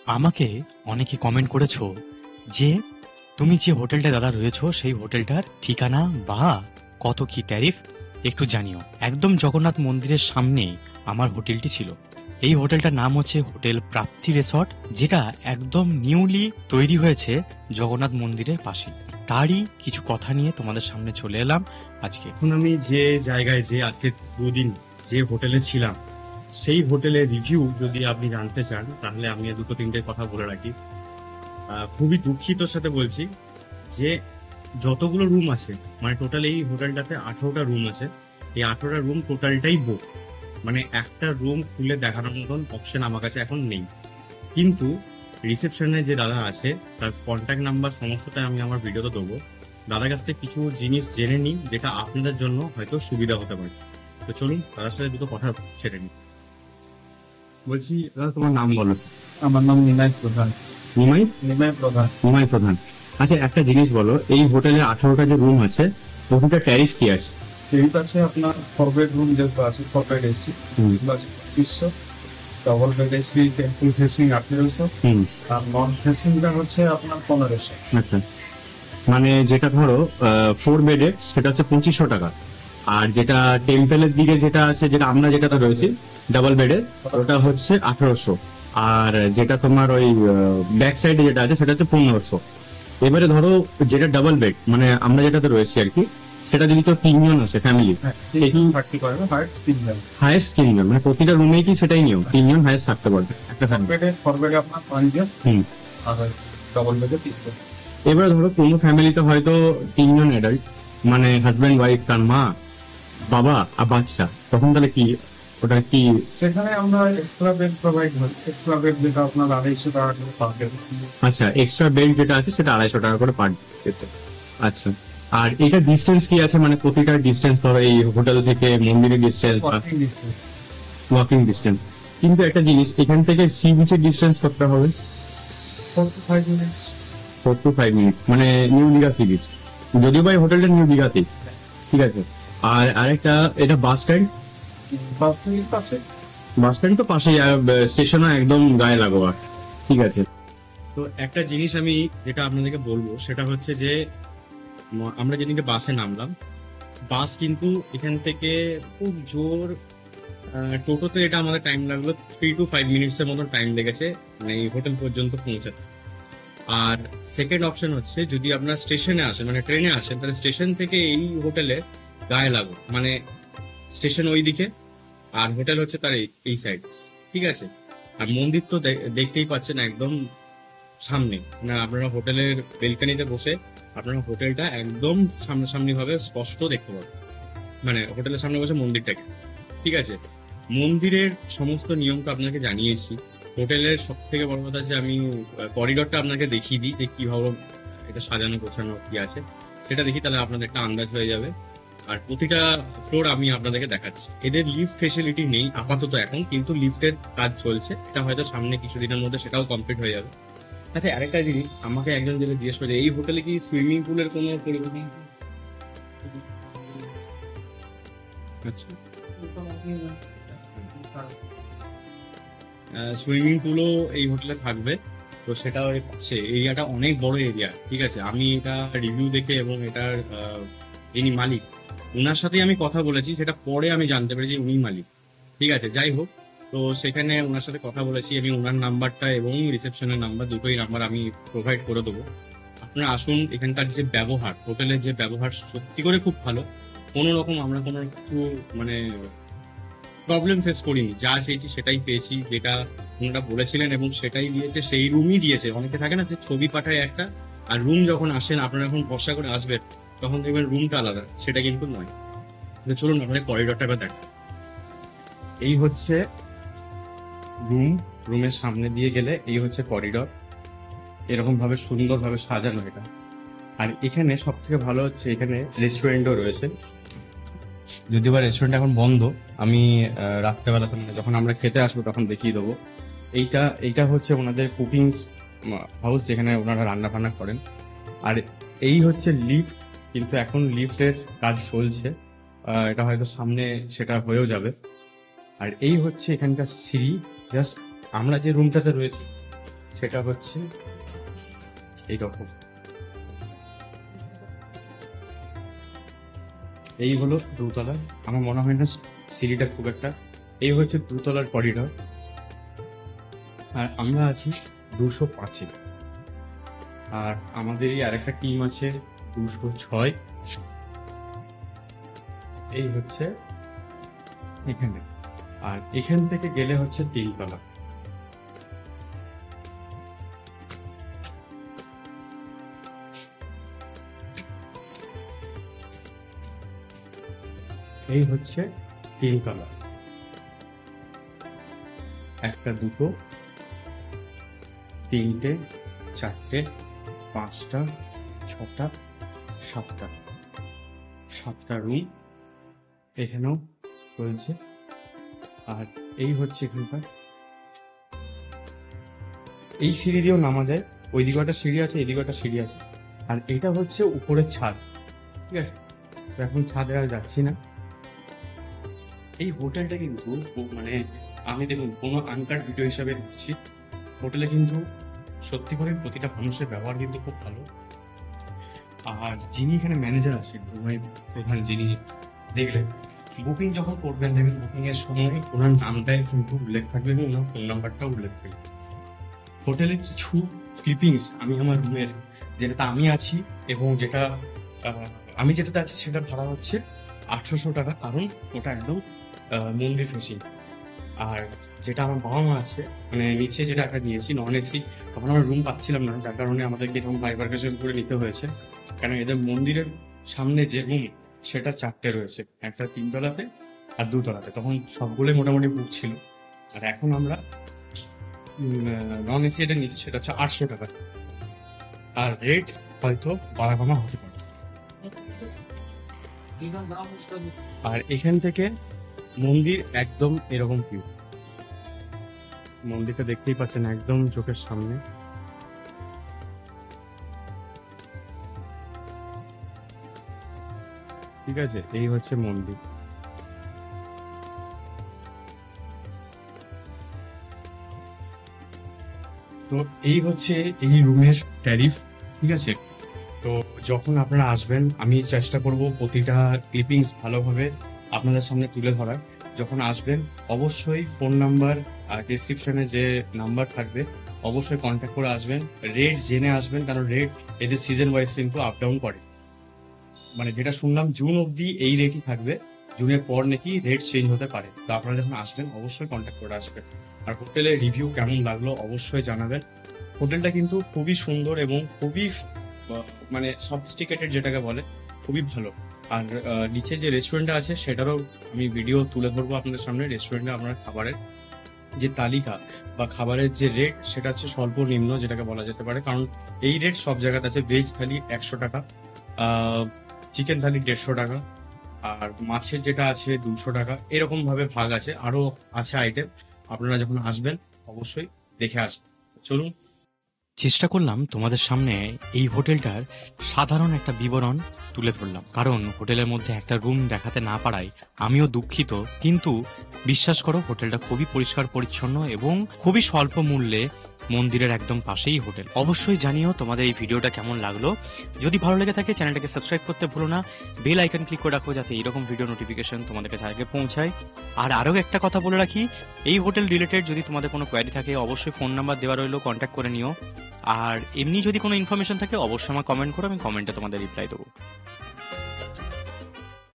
আমাকে অনেকে কমেন্ট করেছো যে তুমি যে হোটেলটা দাদা রয়েছো সেই হোটেলটার ঠিকানা বা কত কি ট্যারিফ একটু জানিও। একদম জগন্নাথ মন্দিরের সামনেই আমার হোটেলটি ছিল। এই হোটেলটার নাম হচ্ছে হোটেল প্রাপ্তি রিসর্ট, যেটা একদম নিউলি তৈরি হয়েছে জগন্নাথ মন্দিরের পাশে। তারই কিছু কথা নিয়ে তোমাদের সামনে চলে এলাম আজকে। এখন আমি যে জায়গায় যে আজকে দুদিন যে হোটেলে ছিলাম, সেই হোটেলের রিভিউ যদি আপনি জানতে চান তাহলে আমি দুটো তিনটে কথা বলে রাখি। খুবই দুঃখিতর সাথে বলছি যে যতগুলো রুম আছে, মানে টোটাল এই হোটেলটাতে 18টা রুম আছে। এই 18টা রুম টোটালটাই বুক, মানে একটা রুম খুলে দেখানোর মতন অপশন আমার কাছে এখন নেই। কিন্তু রিসেপশনে যে দাদা আছে তার কন্ট্যাক্ট নাম্বার সমস্তটা আমি আমার ভিডিওতে দেবো। দাদার কাছ থেকে কিছু জিনিস জেনে নিই যেটা আপনাদের জন্য হয়তো সুবিধা হতে পারে। তো চলুন দাদার সাথে দুটো কথা সেরে নিই। বলছি দাদা, তোমার নাম বলো। আমার নাম নিমাই প্রধান। নিমাই নিমাই প্রধান। নিমাই প্রধান। আচ্ছা, একটা জিনিস বলো, এই হোটেলে 18টা যে রুম আছে প্রতিটা ট্যারিফ কি আছে? টিভিতে আছে আপনার 4 বেডরুম যেহেতু আছে 4 বেড এসি আছে 2500, double bed AC temple facing 1800, আর নন ফেসিংটা হচ্ছে আপনার 1500। আচ্ছা, মানে যেটা ধরো 4 বেডে সেটা হচ্ছে 2500 টাকা, আর যেটা টেম্পলের দিকে যেটা আছে, যেটা আমরা যেটাতে রয়েছি ডাবল বেডে, ওটা হচ্ছে 1800। আর যেটা তোমার ওই ব্যাক সাইডে যেটা আছে সেটা হচ্ছে 1500। এবারে ধরো যেটা ডাবল বেড, মানে আমরা যেটাতে রয়েছি আর কি, সেটা যদি তো 3 জন আছে ফ্যামিলি, থাকতে পারবে হাইট 3 জন। হায়েস্ট 3 জন, মানে প্রতিটা রুমেই কি সেটাই নিয়ম 3 জন হায়েস্ট থাকতে পারবে একটা ফ্যামিলি। 4 বেডে আপনার 5 জন, আর ডবল বেডে 3 জন। এবারে ধরো কোনো ফ্যামিলিতে হয়তো 3 জন অ্যাডাল্ট, মানে হাজব্যান্ড ওয়াইফ তার মা বাবা আর বাচ্চা, তখন তাহলে কি ওটা কি? সেখানে আমরা এক্সট্রা বেড প্রোভাইড করি। এক্সট্রা বেড যেটা আপনার 250 টাকা করে পার বেড। আচ্ছা, এক্সট্রা বেড যেটা আছে সেটা 250 টাকা করে পার ডে। আচ্ছা, আর এটা ডিস্টেন্স কি আছে, মানে প্রতিটা ডিস্টেন্স ধরো এই হোটেল থেকে মন্দিরের ডিস্টেন্স বা ওয়াকিং ডিস্টেন্স ওয়াকিং ডিস্টেন্স? কিন্তু একটা জিনিস, এখান থেকে সি বিচের ডিস্টেন্স কত হবে? 4 to 5 মিনিটস। 4 to 5 মিনিট, মানে নিউ দীঘা সি বিচ, যদিও বা এই হোটেলটা নিউ দীঘাতেই। ঠিক আছে। আর আরেকটা, এটা বাস স্ট্যান্ড? বাস স্ট্যান্ড তো পাশেই, স্টেশনও একদম গায়ে লাগোয়া। ঠিক আছে। তো একটা জিনিস আমি যেটা আপনাদেরকে বলবো সেটা হচ্ছে যে আমরা যেদিনকে বাসে নামলাম, বাস কিন্তু এখান থেকে খুব জোর, টোটোতে এটা আমাদের টাইম লাগলো 3 to 5 মিনিটস এর মতন টাইম লেগেছে, মানে এই হোটেল পর্যন্ত পৌঁছাতে। আর সেকেন্ড অপশন হচ্ছে যদি আপনার স্টেশনে আসেন, মানে ট্রেনে আসেন, তাহলে স্টেশন থেকে এই হোটেলে গায়ে লাগো, মানে স্টেশন ওই দিকে আর হোটেল হচ্ছে তার এই সাইড। ঠিক আছে। আর মন্দির তো দেখতেই পাচ্ছেন একদম সামনে, মানে আপনারা হোটেলের বেলকানিতে বসে আপনারা হোটেলটা একদম সামনাসামনি ভাবে স্পষ্ট দেখতে পাবেন, মানে হোটেলের সামনে বসে মন্দিরটাকে। ঠিক আছে। মন্দিরের সমস্ত নিয়ম তো আপনাকে জানিয়েছি। হোটেলের সব থেকে বড় কথা যে আমি করিডোরটা আপনাকে দেখিয়ে দিই যে কিভাবে এটা সাজানো গোছানো কি আছে, সেটা দেখি, তাহলে আপনাদের একটা আন্দাজ হয়ে যাবে। আর প্রতিটা ফ্লোর আমি আপনাদেরকে দেখাচ্ছি। এদের লিফট ফেসিলিটি নেই আপাতত এখন, কিন্তু লিফটের কাজ চলছে, এটা হয়তো সামনে কিছুদিনের মধ্যে সেটাও কমপ্লিট হয়ে যাবে। আচ্ছা, আরেকটা জিনিস আমাকে একজন যেটা জিজ্ঞেস করে, এই হোটেলে কি সুইমিং পুলের কোনো পরিকল্পনা? আচ্ছা, সুইমিং পুলও এই হোটেলে থাকবে। তো সেটা ওই পাশে, এরিয়াটা অনেক বড় এরিয়া। ঠিক আছে। আমি এটা রিভিউ দেখে এবং এটার যিনি মালিক ওনার সাথে আমি কথা বলেছি, সেটা পরে আমি জানতে পারি যে উনি মালিক। ঠিক আছে, যাই হোক। তো সেখানে ওনার সাথে কথা বলেছি, আমি ওনার নাম্বারটা এবং রিসেপশনের নাম্বার, দুটোই নাম্বার আমি প্রোভাইড করে দেবো। আপনারা আসুন, এখানকার যে ব্যবহার, হোটেলের যে ব্যবহার সত্যি করে খুব ভালো। কোনো রকম আমরা কোনো কিছু মানে প্রবলেম ফেস করিনি, যা চেয়েছি সেটাই পেয়েছি, যেটা ওনারা বলেছিলেন এবং সেটাই দিয়েছে, সেই রুমই দিয়েছে। অনেকে থাকে না যে ছবি পাঠায় একটা, আর রুম যখন আসেন আপনারা যখন ভরসা করে আসবেন তখন দেখবেন রুমটা আলাদা, সেটা কিন্তু নয়। তো চলুন আপনাদের করিডোরটা এবার দেখা। এই হচ্ছে রুম, রুমের সামনে দিয়ে গেলে এই হচ্ছে করিডোর, এরকম ভাবে সুন্দর ভাবে সাজানো এটা। আর এখানে সব থেকে ভালো হচ্ছে এখানে রেস্টুরেন্টও রয়েছে, যদিও বা রেস্টুরেন্ট এখন বন্ধ। আমি রাত্রেবেলা মানে যখন আমরা খেতে আসবো তখন দেখিয়ে দেবো। এইটা হচ্ছে ওনাদের কুকিং হাউস, যেখানে ওনারা রান্না বান্না করেন। আর এই হচ্ছে লিফট, কিন্তু এখন লিফটের কাজ চলছে, এটা হয়তো সামনে সেটা হয়েও যাবে। আর এই হচ্ছে এখানকার সিঁড়ি, জাস্ট আমরা যে রুমটাতে রয়েছি সেটা হচ্ছে এইরকম। এই হলো দোতলা। আমার মনে হয় না সিঁড়িটা খুব একটা। এই হচ্ছে দোতলার করিডর। আর আমরা আছি 205-এ। আর আমাদেরই আরেকটা টিম আছে 206। এই হচ্ছে এখানে। আর এখান থেকে গেলে হচ্ছে 3 তলা। এই হচ্ছে 3 তলা। 1টা 2টো 3টে 4টে 5টা 6টা 7টা 7টা রুম এখানেও রয়েছে। আর এই হচ্ছে এখানকার। এই সিঁড়ি দিয়েও নামা যায়। ওইদিকে একটা সিঁড়ি আছে, এদিকে একটা সিঁড়ি আছে। আর এটা হচ্ছে উপরের ছাদ, ঠিক আছে। তো এখন ছাদে আর যাচ্ছি না। এই হোটেলটা কিন্তু মানে আমি দেখুন কোনো আনকাট ভিডিও হিসাবে দিচ্ছি। হোটেলে কিন্তু সত্যি করে প্রতিটা মানুষের ব্যবহার কিন্তু খুব ভালো। আর যিনি এখানে ম্যানেজার আছেন, প্রধান যিনি, দেখলেন বুকিং যখন করবেন দেখবেন বুকিং এর সময় ওনার নামটাই কিন্তু উল্লেখ থাকবে এবং ওনার ফোন নাম্বারটাও উল্লেখ থাকবে। হোটেলের কিছু ক্লিপিংস আমি আমার রুমের, যেটাতে আমি আছি এবং যেটা আমি যেটাতে আছি সেটা ভাড়া হচ্ছে 800 টাকা, কারণ ওটা একদম মন্দির ফেসিং। আর যেটা আমার বাবা মা আছে, মানে নিচে যেটা একটা নিয়েছি নন এসি, তখন আমরা রুম পাচ্ছিলাম না, যার কারণে আমাদেরকে এরকম বাইফারকেশন করে নিতে হয়েছে। কারণ এদের মন্দিরের সামনে যে রুম সেটা 4টে রয়েছে, একটা 3 তলাতে আর 2 তলাতে। তখন সবগুলোই মোটামুটি বুক ছিল। আর এখন আমরা নন এসি এটা নিচ্ছি, সেটা হচ্ছে 800 টাকা। আর রেট হয়তো বাড়া কমা হতে পারে। আর এখান থেকে মন্দির একদম এরকম ভিউ। মন্দিরটা দেখতেই পাচ্ছেন একদম চোখের সামনে। ঠিক আছে, এই হচ্ছে মন্দির। তো এই হচ্ছে এই রুমের ট্যারিফ, ঠিক আছে। তো যখন আপনারা আসবেন আমি চেষ্টা করব প্রতিটা ক্লিপিংস ভালোভাবে আপনাদের সামনে তুলে ধরার। যখন আসবেন অবশ্যই ফোন নাম্বার আর ডিসক্রিপশনে যে নাম্বার থাকবে অবশ্যই কন্ট্যাক্ট করে আসবেন। রেট জেনে আসবেন, কারণ রেট এদের সিজন ওয়াইজ কিন্তু আপ ডাউন করে। মানে যেটা শুনলাম জুন অবধি এই রেটই থাকবে, জুনের পর নাকি রেট চেঞ্জ হতে পারে। তো আপনারা যখন আসবেন অবশ্যই কন্ট্যাক্ট করে আসবেন। আর হোটেলের রিভিউ কেমন লাগলো অবশ্যই জানাবেন। হোটেলটা কিন্তু খুবই সুন্দর এবং খুবই মানে সফিস্টিকেটেড যেটাকে বলে, খুবই ভালো। আর নিচে যে রেস্টুরেন্টটা আছে সেটারও আমি ভিডিও তুলে ধরবো আপনাদের সামনে। রেস্টুরেন্টে আপনার খাবারের যে তালিকা বা খাবারের যে রেট সেটা হচ্ছে সর্বনিম্ন যেটাকে বলা যেতে পারে, কারণ এই রেট সব জায়গাতে আছে। ভেজ থালি 100 টাকা, চিকেন থালি 150 টাকা, আর মাছের যেটা আছে 200 টাকা, এরকম ভাবে ভাগ আছে। আরো আছে আইটেম। আপনারা যখন আসবেন অবশ্যই দেখে আসবেন। চলুন। চেষ্টা করলাম তোমাদের সামনে এই হোটেলটার সাধারণ একটা বিবরণ তুলে ধরলাম, কারণ হোটেলের মধ্যে একটা রুম দেখাতে না পারায় আমিও দুঃখিত। কিন্তু বিশ্বাস করো হোটেলটা খুবই পরিষ্কার পরিচ্ছন্ন এবং খুবই স্বল্প মূল্যে মন্দিরের একদম পাশেই হোটেল। অবশ্যই জানিও তোমাদের এই ভিডিওটা কেমন লাগলো। যদি ভালো লেগে থাকে চ্যানেলটাকে সাবস্ক্রাইব করতে ভুলো না, বেল আইকন ক্লিক করে রাখো যাতে এরকম ভিডিও নোটিফিকেশন তোমাদের কাছে আগে পৌঁছায়। আর আরও একটা কথা বলে রাখি, এই হোটেল রিলেটেড যদি তোমাদের কোনো কোয়ারি থাকে অবশ্যই ফোন নাম্বার দেওয়া রইলো, কন্ট্যাক্ট করে নিও। আর এমনি যদি কোনো ইনফরমেশন থাকে অবশ্যই আমার কমেন্ট করো, আমি কমেন্টে তোমাদের রিপ্লাই দেবো।